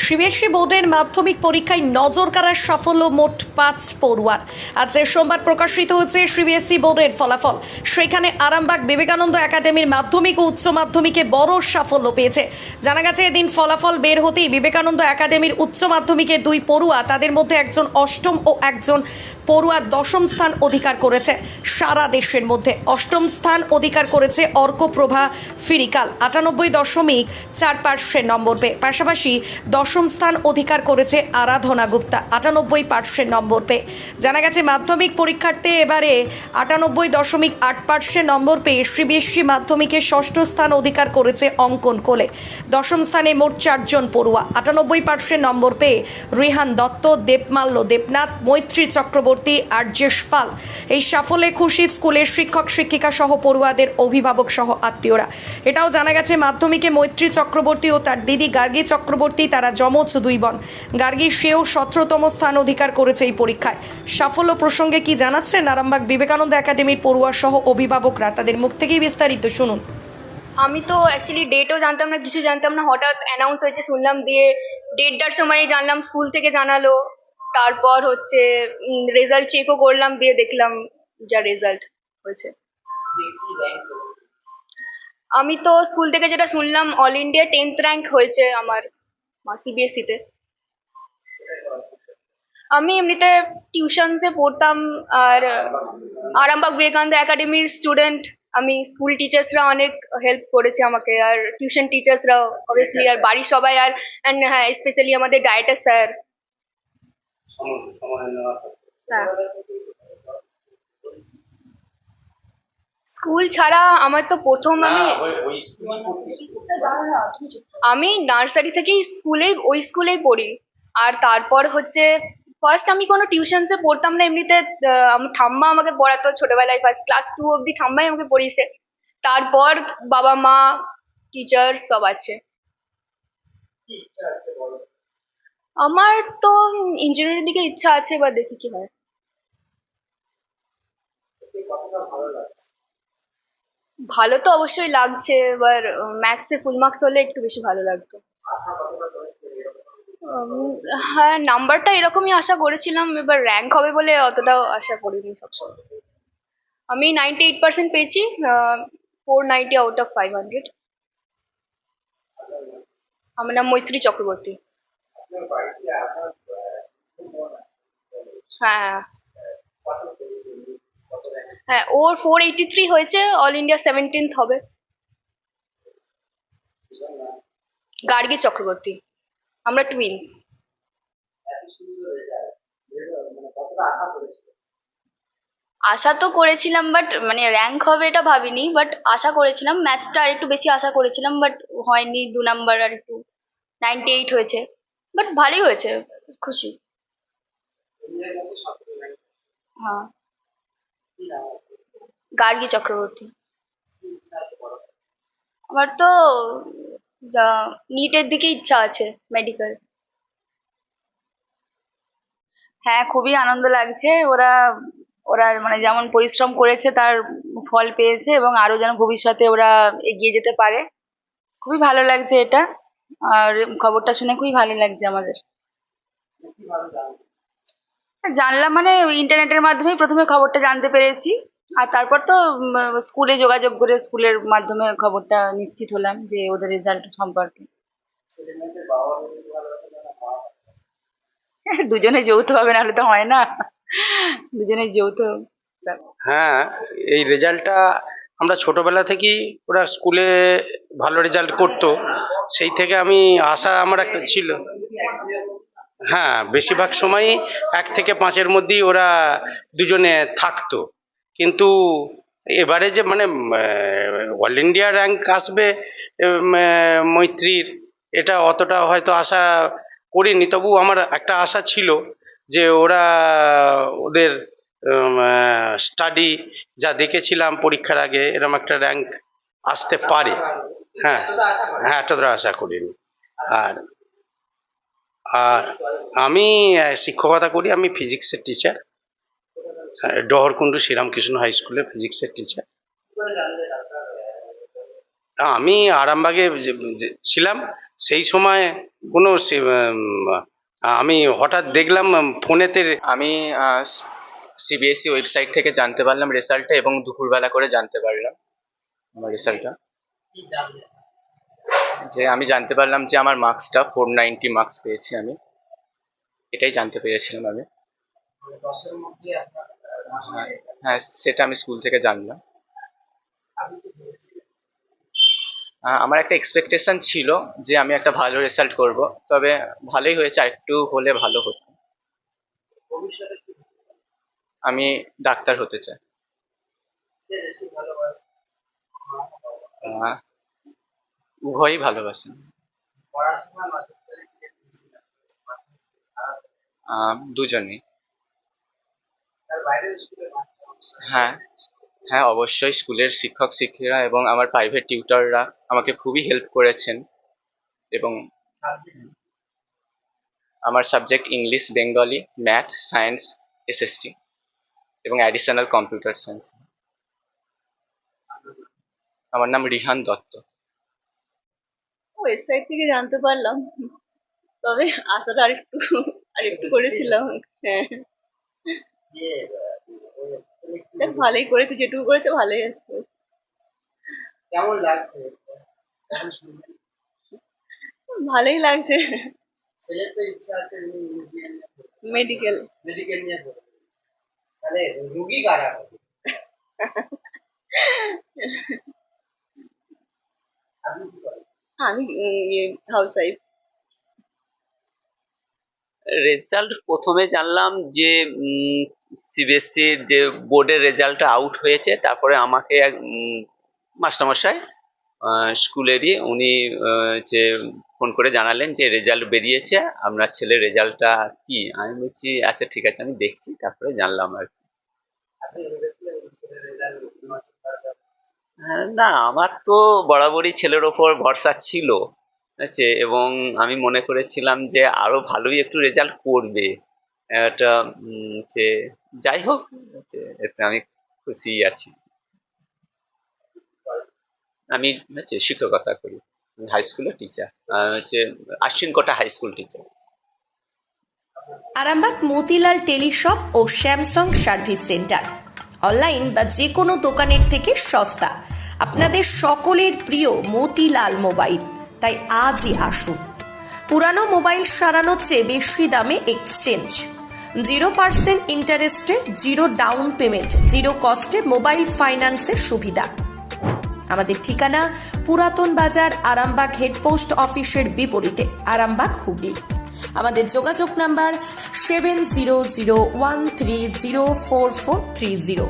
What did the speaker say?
CBSE বোর্ডের মাধ্যমিক পরীক্ষায় নজর কাড়ার সাফল্য মোট ৫ পড়ুয়ার। আজ সোমবার প্রকাশিত হচ্ছে সিবিএসই বোর্ডের ফলাফল। সেখানে আরামবাগ বিবেকানন্দ একাডেমির মাধ্যমিক ও উচ্চ মাধ্যমিকে বড় সাফল্য পেয়েছে। জানা গেছে এদিন ফলাফল বের হতেই বিবেকানন্দ একাডেমির উচ্চ মাধ্যমিকে ২ পড়ুয়া, তাদের মধ্যে একজন অষ্টম ও একজন পড়ুয়া দশম স্থান অধিকার করেছে। সারা দেশের মধ্যে অষ্টম স্থান অধিকার করেছে অর্কপ্রভা ফিরিকাল 98.4% নম্বর পেয়ে। পাশাপাশি দশম স্থান অধিকার করেছে আরাধনা গুপ্তা 98% নম্বর পেয়ে। জানা গেছে মাধ্যমিক পরীক্ষার্থী এবারে 98.8% নম্বর পেয়ে সিবিএসই মাধ্যমিকে ষষ্ঠ স্থান অধিকার করেছে অঙ্কন কোলে। দশম স্থানে মোট 4 জন পড়ুয়া 98% নম্বর পেয়ে রিহান দত্ত, দেবমাল্য দেবনাথ, মৈত্রী চক্রবর্তী, আর্যেশ পাল। এই সাফল্যে খুশি স্কুলের শিক্ষক শিক্ষিকা সহ পড়ুয়াদের অভিভাবক সহ আত্মীয়রা। এটাও জানা গেছে মাধ্যমিকে মৈত্রী চক্রবর্তী ও তার দিদি গার্গী চক্রবর্তী, তারা যমজ 2 বোন। গার্গী সেও 17তম স্থান অধিকার করেছে এই পরীক্ষায়। সাফল্য প্রসঙ্গে কি জানাচ্ছেন আরামবাগ বিবেকানন্দ একাডেমির পড়ুয়া সহ অভিভাবকরা, তাদের মুখ থেকেই বিস্তারিত শুনুন। আমি তো অ্যাকচুয়ালি ডেটও জানতাম না, কিছু জানতাম না, হঠাৎ অ্যানাউন্স হয়েছে শুনলাম, দিয়ে ডেটটার সময় জানলাম, স্কুল থেকে জানালো। তারপর হচ্ছে রেজাল্ট চেকও করলাম, দিয়ে দেখলাম যা রেজাল্ট হয়েছে। আমি তো স্কুল থেকে যেটা শুনলাম, অল ইন্ডিয়া 10th র্যাঙ্ক হয়েছে আমার সিবিএসই তে। আমি এমনিতে টিউশনসে পড়তাম, আর আরামবাগ বিবেকানন্দ একাডেমির স্টুডেন্ট আমি। স্কুল টিচার্সরা অনেক হেল্প করেছে আমাকে, আর টিউশন টিচার্সরাও অবভিয়াসলি, আর বাড়ির সবাই, আর হ্যাঁ স্পেশালি আমাদের ডায়েটার স্যার। হ্যাঁ, স্কুল ছাড়া আমার তো প্রথম, আমি নার্সারি থেকেই ওই স্কুলেই পড়ি। আর তারপর হচ্ছে ফার্স্ট আমি কোনো টিউশনসে পড়তাম না, এমনিতে আমার ঠাম্মা আমাকে পড়াতো ছোটবেলায়। ফার্স্ট ক্লাস 2 অব্দি ঠাম্মাই আমাকে পড়িয়েছে। তারপর বাবা মা টিচার সব আছে। আমার তো ইঞ্জিনিয়ারিং দিকে ইচ্ছা আছে, এবার দেখি কি হয়। ভালো তো অবশ্যই লাগছে, এবার ম্যাথসে ফুল মার্কস হলে একটু বেশি ভালো লাগতো। হ্যাঁ, নাম্বারটা এরকমই আশা করেছিলাম, এবার র্যাঙ্ক হবে বলে অতটাও আশা করিনি সবসময়। আমি 98% পেয়েছি, 490 আউট অফ 500। আমার নাম মৈত্রী চক্রবর্তী। হ্যাঁ, হ্যাঁ, ওর 483 হয়েছে, অল ইন্ডিয়া 17th হবে। গার্গী চক্রবর্তী। আমরা টুইন্স। আশা তো করেছিলাম, বাট মানে র্যাঙ্ক হবে এটা ভাবিনি, বাট আশা করেছিলাম। ম্যাথসটা আর একটু বেশি আশা করেছিলাম, বাট হয়নি। 2 নাম্বার আর একটু 98 হয়েছে, বাট ভালোই হয়েছে, খুশি। হ্যাঁ, গার্গী চক্রবর্তী। আমার তো নিটের দিকে ইচ্ছা আছে, মেডিকেল। হ্যাঁ, খুবই আনন্দ লাগছে। ওরা ওরা মানে যেমন পরিশ্রম করেছে তার ফল পেয়েছে, এবং আরো যেন ভবিষ্যতে ওরা এগিয়ে যেতে পারে। খুবই ভালো লাগছে এটা। আর খবরটা শুনে খুবই ভালো লাগছে আমাদের। জানলাম মানে ইন্টারনেটের মাধ্যমেই প্রথমে খবরটা জানতে পেরেছি। আর তারপর তো স্কুলে যোগাযোগ করে স্কুলের মাধ্যমে খবরটা নিশ্চিত হলাম যে ওদের রেজাল্ট সম্পর্কে। দুজনে যৌথভাবে, নাহলে তো হয় না। দুজনে যৌথ ব্যাপার। হ্যাঁ, এই রেজাল্টটা আমরা ছোটবেলা থেকেই, ওরা স্কুলে ভালো রেজাল্ট করতো, সেই থেকে আমি আশা আমার একটা ছিল। হ্যাঁ, বেশিরভাগ সময়ই 1 থেকে 5-এর মধ্যেই ওরা দুজনে থাকতো। কিন্তু এবারে যে মানে অল ইন্ডিয়া র্যাঙ্ক আসবে মৈত্রীর, এটা অতটা হয়তো আশা করিনি। তবু আমার একটা আশা ছিল যে ওরা ওদের স্টাডি যা দেখেছিলাম পরীক্ষার আগে, এরকম একটা র্যাঙ্ক আসতে পারে। হ্যাঁ, হ্যাঁ, এতটা আশা করিনি। আর আর আমি শিক্ষকতা করি, আমি ফিজিক্সের টিচার, ডহরকুণ্ডু শ্রীরামকৃষ্ণ হাই স্কুলের ফিজিক্সের টিচার। আমি আরামবাগে ছিলাম সেই সময় কোনো আমি হঠাৎ দেখলাম ফোনেতে। আমি সিবিএসই ওয়েবসাইট থেকে জানতে পারলাম রেজাল্টটা, এবং দুপুরবেলা করে জানতে পারলাম আমার রেজাল্টটা। যে আমি জানতে পারলাম যে আমার মার্কসটা 490 মার্কস পেয়েছি আমি, এটাই জানতে পেরেছিলাম আমি। হ্যাঁ, সেটা আমি স্কুল থেকে জানলাম। আমার একটা এক্সপেকটেশন ছিল যে আমি একটা ভালো রেজাল্ট করব, তবে ভালোই হয়েছে, আরেকটু হলে ভালো হতো। আমি ডাক্তার হতে চাই। আহ, উভয়ই ভালোবাসেন। দুজনেই। হ্যাঁ, হ্যাঁ, অবশ্যই স্কুলের শিক্ষক শিক্ষিকা এবং আমার প্রাইভেট টিউটররা আমাকে খুবই হেল্প করেছেন। এবং আমার subject English, Bengali, math, science, SST এবং অ্যাডিশনাল কম্পিউটার সায়েন্স। আমার নাম রিহান দত্ত। ওয়েবসাইট থেকে জানতে পারলাম, তবে আশাটা আরেকটু করেছিলাম। হ্যাঁ, দেখ ভালোই করেছে, যেটুকু করেছে ভালোই করেছে। কেমন লাগছে? ভালোই লাগছে। ছেলের তো ইচ্ছা আছে মেডিকেল মেডিকেল নিয়ে পড়বে, তাহলে রুগী কারা হবে? আপনি কি করেন? আমি হাউস ওয়াইফ। রেজাল্ট প্রথমে জানলাম যে সিবিএসসির যে বোর্ডের রেজাল্টটা আউট হয়েছে, তারপরে আমাকে এক মাস্টারমশাই স্কুলেরই উনি যে ফোন করে জানালেন যে রেজাল্ট বেরিয়েছে, আপনার ছেলের রেজাল্টটা কি। আমি বলছি আচ্ছা ঠিক আছে, আমি দেখছি। তারপরে জানলাম আর কি। আপনি ভেবেছিলেন ছেলের রেজাল্ট না, আমার তো বরাবরই ছেলের ওপর ভরসা ছিল, আছে, এবং আমি মনে করেছিলাম যে আরো ভালোই একটু রেজাল্ট করবে। এটা যে যাই হোক, এতে আমি খুশি আছি। আমি শিক্ষকতা করি, হাই স্কুলের টিচার, হচ্ছে আশ্বিনকোটা high school teacher. Arambagh Motilal teleshop ও স্যামসাং সার্ভিস সেন্টার, অনলাইন বা যে কোনো দোকানের থেকে সস্তা। আপনাদের সকলের প্রিয় মতিলাল মোবাইল, তাই আজই আসুন। পুরানো মোবাইল সারানোর চেয়ে বেশি দামে এক্সচেঞ্জ, 0% ইন্টারেস্টে, 0 ডাউন পেমেন্ট, 0 কস্টে মোবাইল ফাইন্যান্সের সুবিধা। আমাদের ঠিকানা পুরাতন বাজার, আরামবাগ হেডপোস্ট অফিসের বিপরীতে, আরামবাগ, হুগলি। আমাদের যোগাযোগ নাম্বার 7001304430।